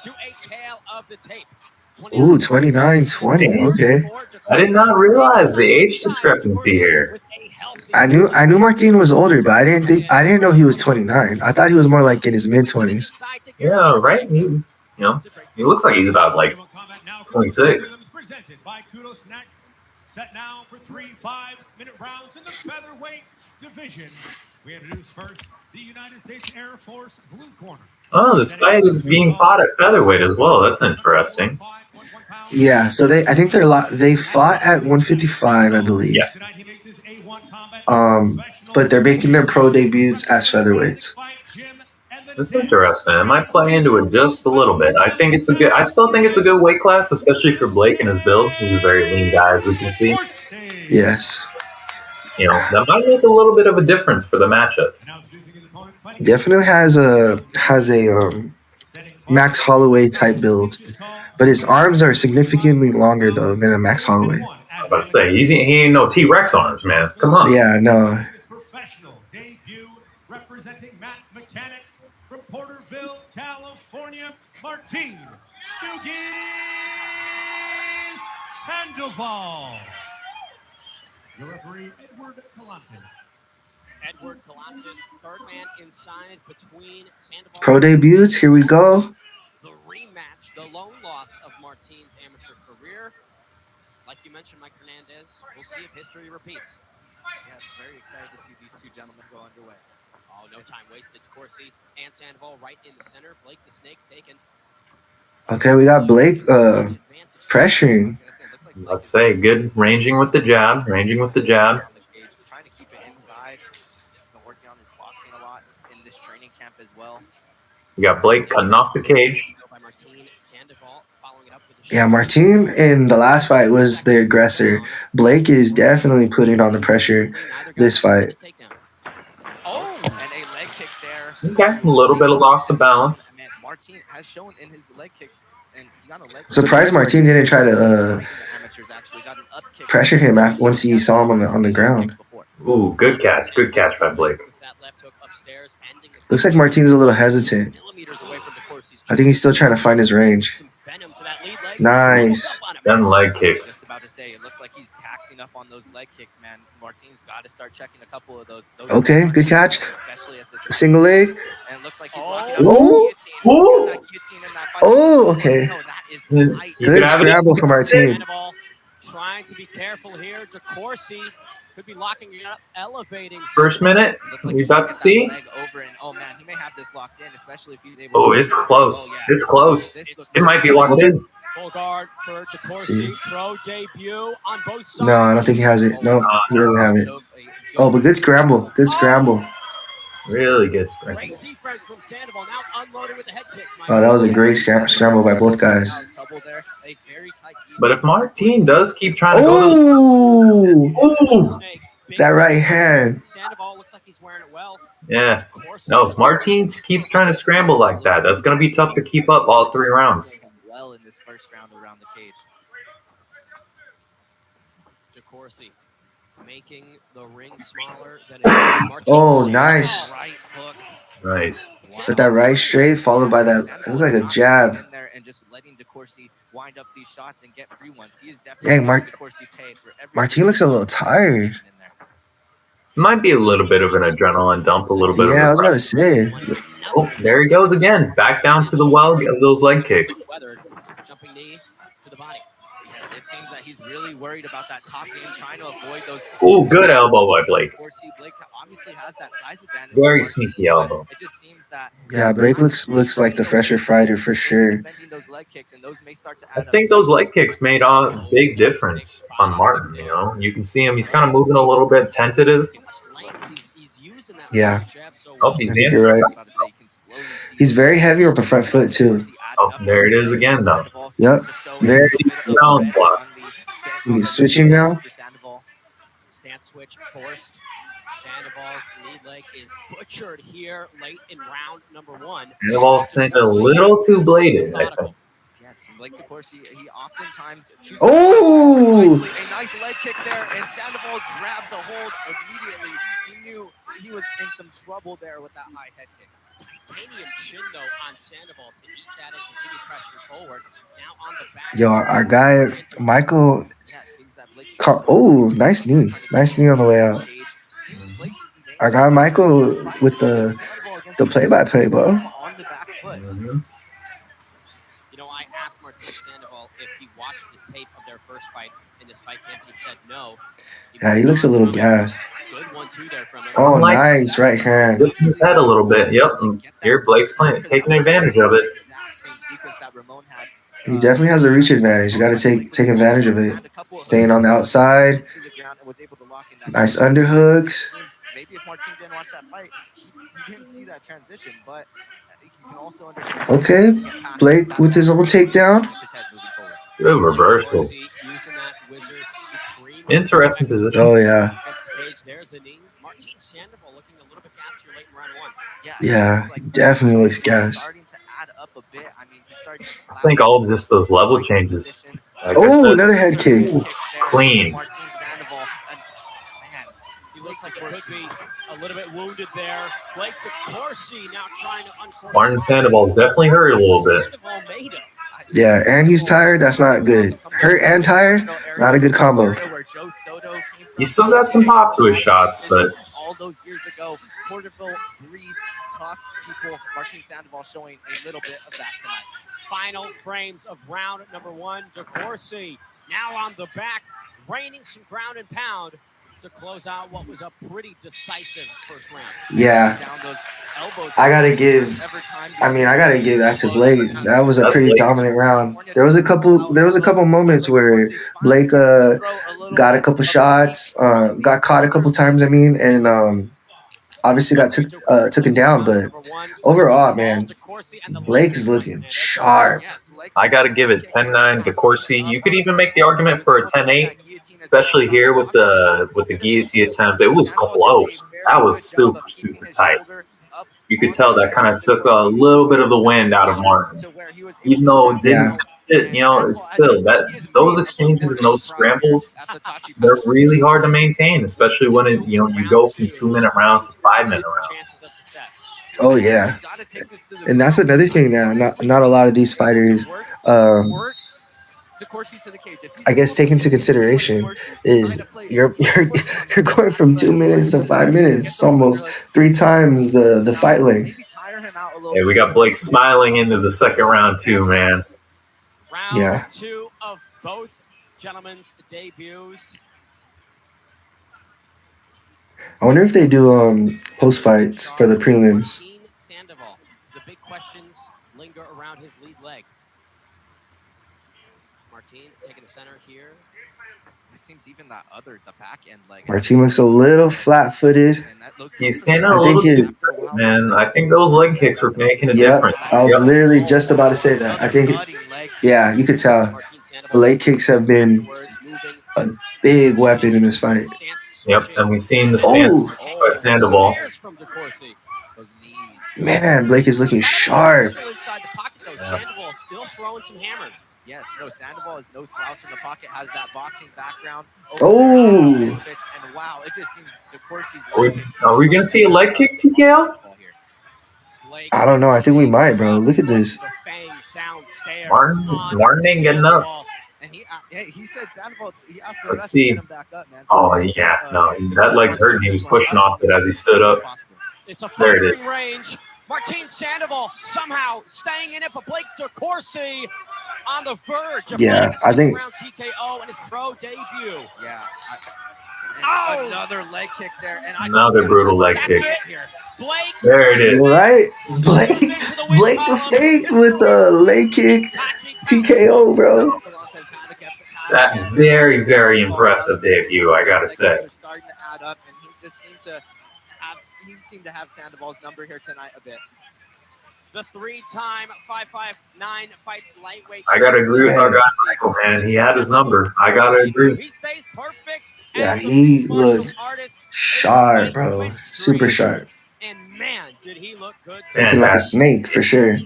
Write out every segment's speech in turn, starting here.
to a tail of the tape. Ooh, 29-20. Okay. I did not realize the age discrepancy here. I knew Martine was older, but I didn't know he was 29. I thought he was more like in his mid-20s. Yeah, right. He looks like he's about like 26. Set now for 3 5-minute rounds in the featherweight division. We introduce first the United States Air Force blue corner. Oh, this fight is being fought at featherweight as well. That's interesting. Yeah, so I think they fought at 155, I believe. Yeah. But they're making their pro debuts as featherweights. That's interesting. It might play into it just a little bit. I still think it's a good weight class, especially for Blake and his build. He's a very lean guy, as we can see. Yes. That might make a little bit of a difference for the matchup. Definitely has a Max Holloway type build, but his arms are significantly longer though than a Max Holloway. I'm about to say he ain't no T-Rex arms, man. Come on. Yeah, no. Professional debut representing Matt Mechanics from Porterville, California, Martine Sandoval. Your referee, Edward Calantes, third man inside between Sandoval. Pro debuts, here we go. The rematch, the lone loss of Martine's amateur career. Like you mentioned, Mike Hernandez, we'll see if history repeats. Yes, very excited to see these two gentlemen go underway. Oh, no time wasted. Decourcy and Sandoval right in the center. Blake the Snake taken. Okay, we got Blake pressuring. Let's say good ranging with the jab. Trying to keep it inside. He's been working on his boxing a lot in this training camp as well. We got Blake cutting off the cage. Yeah, Martine in the last fight was the aggressor. Blake is definitely putting on the pressure this fight. Oh, and a leg kick there. Okay, a little bit of loss of balance. Man, Martine has shown in his leg kicks, and he got a leg kick. Surprised Martine didn't try to pressure him once he saw him on the ground. Ooh, good catch by Blake. Looks like Martine's a little hesitant. I think he's still trying to find his range. Nice. Then leg kicks. About to say, it looks like he's taxing up on those leg kicks, man. Martine's got to start checking a couple of those okay, good catch. Single leg. And it looks like he's locking up oh, oh, okay. Good scramble for Martine. Trying to be careful here. Decourcy could be locking it up, elevating. First minute, we about to see. Oh man, he may have this locked in, especially if he's able. Oh, it's close. It's close. It might be locked in. Full guard for Decourcy. Pro debut on both sides. No, I don't think he has it. No, he doesn't have it. Oh, but good scramble. Good scramble. Really good scramble. Great defense from Sandoval. Now unloaded with the head kicks. Oh, that was a great scramble by both guys. But if Martine does keep trying to go that right hand. Sandoval looks like he's wearing it well. Yeah. No, if Martine keeps trying to scramble like that, that's going to be tough to keep up all 3 rounds. Well in this first round around the cage. Decourcy making the ring smaller than it is. Oh, nice. Nice. With that right straight followed by that, it looked like a jab. And just letting Decourcy wind up these shots and get free ones. He is definitely Martine looks a little tired. Might be a little bit of an adrenaline dump, a little bit. Yeah, I was about to say. Oh, there he goes again. Back down to the well of those leg kicks. Jumping knee to the body. Yes, it seems that he's really worried about that top game, trying to avoid those. Oh, good elbow by Blake. Blake obviously has that size advantage. Very sneaky elbow. It just seems that. Yeah, Blake looks like the fresher fighter for sure. I think those leg kicks made a big difference on Martin. You can see him. He's kind of moving a little bit tentative. Yeah. Oh, he's right. He's very heavy on the front foot too. Oh, there it is again, though. Yep. Very balance block. He's switching now. Stance switch forced. Sandoval's lead leg is butchered here late in round number 1. Sandoval's a little too bladed, I think. Yes, Blake Decourcy, he oftentimes chooses a nice leg kick there, and Sandoval grabs a hold immediately. He knew he was in some trouble there with that high head kick. Titanium chin though on Sandoval to eat that and continue pressure forward. Now on the back. Yo, our guy Michael. Yeah, it seems that Blake's Oh, nice knee. Nice knee on the way out. Seems Blake's Our guy Michael with the play-by-play, bro. on the back foot. Mhm. You know, I asked Martine Sandoval if he watched the tape of their first fight in this fight camp. He said no. Yeah, he looks a little gassed. Good 1-2 there from him. Oh, Like- nice right hand. Lifting his head a little bit. Yep. And here Blake's taking advantage of it. Exact same sequence that Ramon had. He definitely has a reach advantage. You got to take advantage of it. Staying on the outside. Nice underhooks. Maybe if Martine didn't watch that fight, he didn't see that transition, but you can also understand. Okay, Blake with his own takedown. Good reversal. Using that Wizard's supreme Interesting position. Oh yeah, against the cage. There's a knee. Martine Sandoval looking a little bit gassed here late in round one. yeah, he definitely looks gassed. Starting to add up a bit. I mean, he started to I think all of just those level changes. Like I Oh, said, another head kick. Clean. Martine Sandoval, and man, He looks like it could be a little bit wounded there. Blake Decourcy now trying to uncork. Martin Sandoval's definitely hurt a little bit. Sandoval made him. Yeah, and he's tired. That's not good. Hurt and tired, not a good combo. He still got some pop to his shots, but all those years ago, Porterville breeds tough people. Martine Sandoval showing a little bit of that tonight. Final frames of round number one. Decourcy now on the back, raining some ground and pound to close out what was a pretty decisive first round. Yeah, Down those elbows. I gotta give that to Blake. That was a pretty dominant round. There was a couple moments where Blake got a couple shots, got caught a couple times. I mean, and obviously got taken down. But overall, man, Blake is looking sharp. I got to give it 10-9 Decourcy. You could even make the argument for a 10-8, especially here with the guillotine attempt. It was close. That was super, super tight. You could tell that kind of took a little bit of the wind out of Martin. Even though it didn't, it's still that those exchanges and those scrambles, they're really hard to maintain, especially when you go from 2-minute rounds to 5-minute rounds. Oh yeah, and that's another thing now. Not a lot of these fighters, I guess, take into consideration is you're going from 2 minutes to 5 minutes. It's almost 3 times the fight length. Hey, we got Blake smiling into the second round too, man. Round two of both gentlemen's debuts. I wonder if they do post fights for the prelims. Martine Sandoval. The big questions linger around his lead leg. Martine taking the center here. It seems even the back end leg. Martine looks a little flat-footed. He's standing a little too, man. I think those leg kicks were making a difference. I was literally just about to say that. I think, yeah, you could tell the leg kicks have been a big weapon in this fight. Yep, and we've seen the stance by Sandoval. Man, Blake is looking sharp. Inside the pocket though, Sandoval still throwing some hammers. Yes, no, Sandoval is no slouch in the pocket, has that boxing background. Oh! And wow, it just seems Decourcy's Are we going to see a leg kick, TKO? I don't know. I think we might, bro. Look at this. Martin ain't getting up. And he said Sandoval, he asked the Let's rest see. to get him back up, man. Oh, yeah. No, that leg's hurting. He was pushing off it as he stood up. It's a There it is. firing range. Martine Sandoval somehow staying in it, but Blake Decourcy on the verge of I think round TKO in his pro debut. Yeah. Oh! Another leg kick there. And Another brutal leg kick. Blake. There it is. Right? Blake the Snake with the leg kick TKO, bro. That very, very impressive debut, I got to say. Starting to add up, and he just seemed to have Sandoval's number here tonight a bit. The 3-time 559 fights lightweight. I got to agree with our guy, Michael, man. He had his number. I got to agree. He stays perfect. Yeah, he looked sharp, bro. Super sharp. And man, did he look good. Looking like a snake for sure.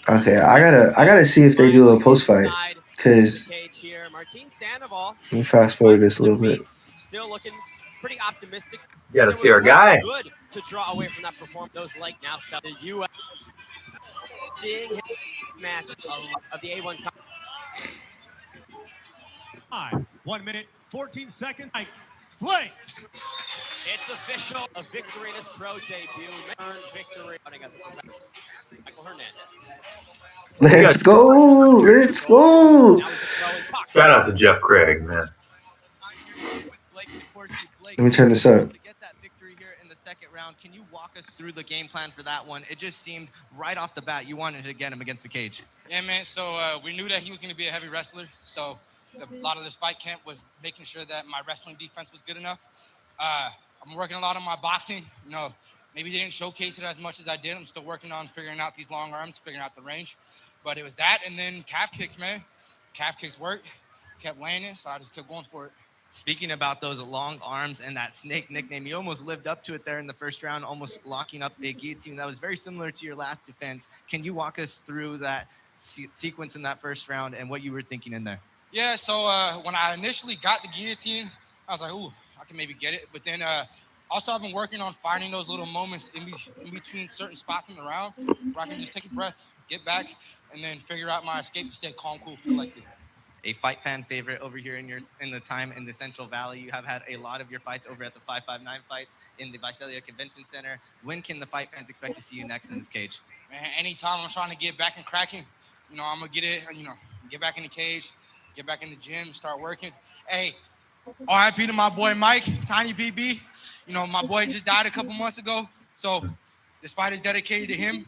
Okay, I gotta see if they do a post fight. Cause let me fast forward this a little bit. Still looking pretty optimistic. You got to see our guy. to draw away from that performance. Those leg now sell the U.S. seeing him match of the A1. 1 minute, 14 seconds. Blake. It's official. A victory in his pro debut. Earned victory. Michael Hernandez. Let's go. Let's go. Shout out to Jeff Craig, man. Let me turn this up. To get that victory here in the second round, can you walk us through the game plan for that one? It just seemed right off the bat you wanted to get him against the cage. Yeah, man. So we knew that he was going to be a heavy wrestler. So a lot of this fight camp was making sure that my wrestling defense was good enough. I'm working a lot on my boxing. You know, maybe didn't showcase it as much as I did. I'm still working on figuring out these long arms, figuring out the range. But it was that, and then calf kicks, man. Calf kicks worked, kept landing, so I just kept going for it. Speaking about those long arms and that snake nickname, you almost lived up to it there in the first round, almost locking up a guillotine. That was very similar to your last defense. Can you walk us through that sequence in that first round and what you were thinking in there? Yeah, so when I initially got the guillotine, I was like, ooh, I can maybe get it. But then also I've been working on finding those little moments in between certain spots in the round where I can just take a breath, get back, and then figure out my escape to stay calm, cool, collected. A fight fan favorite over here in the time in the Central Valley. You have had a lot of your fights over at the 559 fights in the Visalia Convention Center. When can the fight fans expect to see you next in this cage? Man, anytime I'm trying to get back and cracking, you know, I'm going to get it, you know, get back in the cage, get back in the gym, start working. Hey, RIP to my boy Mike, Tiny BB. You know, my boy just died a couple months ago, so this fight is dedicated to him.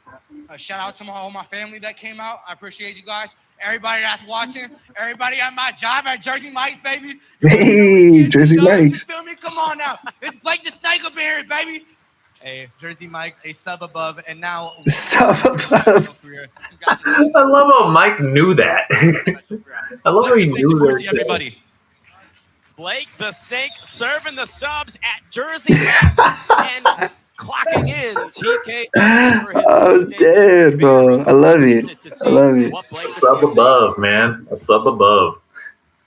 Shout out to all my family that came out. I appreciate you guys. Everybody that's watching, everybody at my job at Jersey Mike's, baby. Hey, Jersey Mike's. You feel me? Come on now. It's Blake the Snake up here, baby. Hey, Jersey Mike's, a sub above, and now sub above. I love how Mike knew that. I love how he knew that. Everybody. Blake the Snake serving the subs at Jersey Mike's and clocking in TK. I'm dead, bro. I love it. I love it. Sub above, man. A sub above.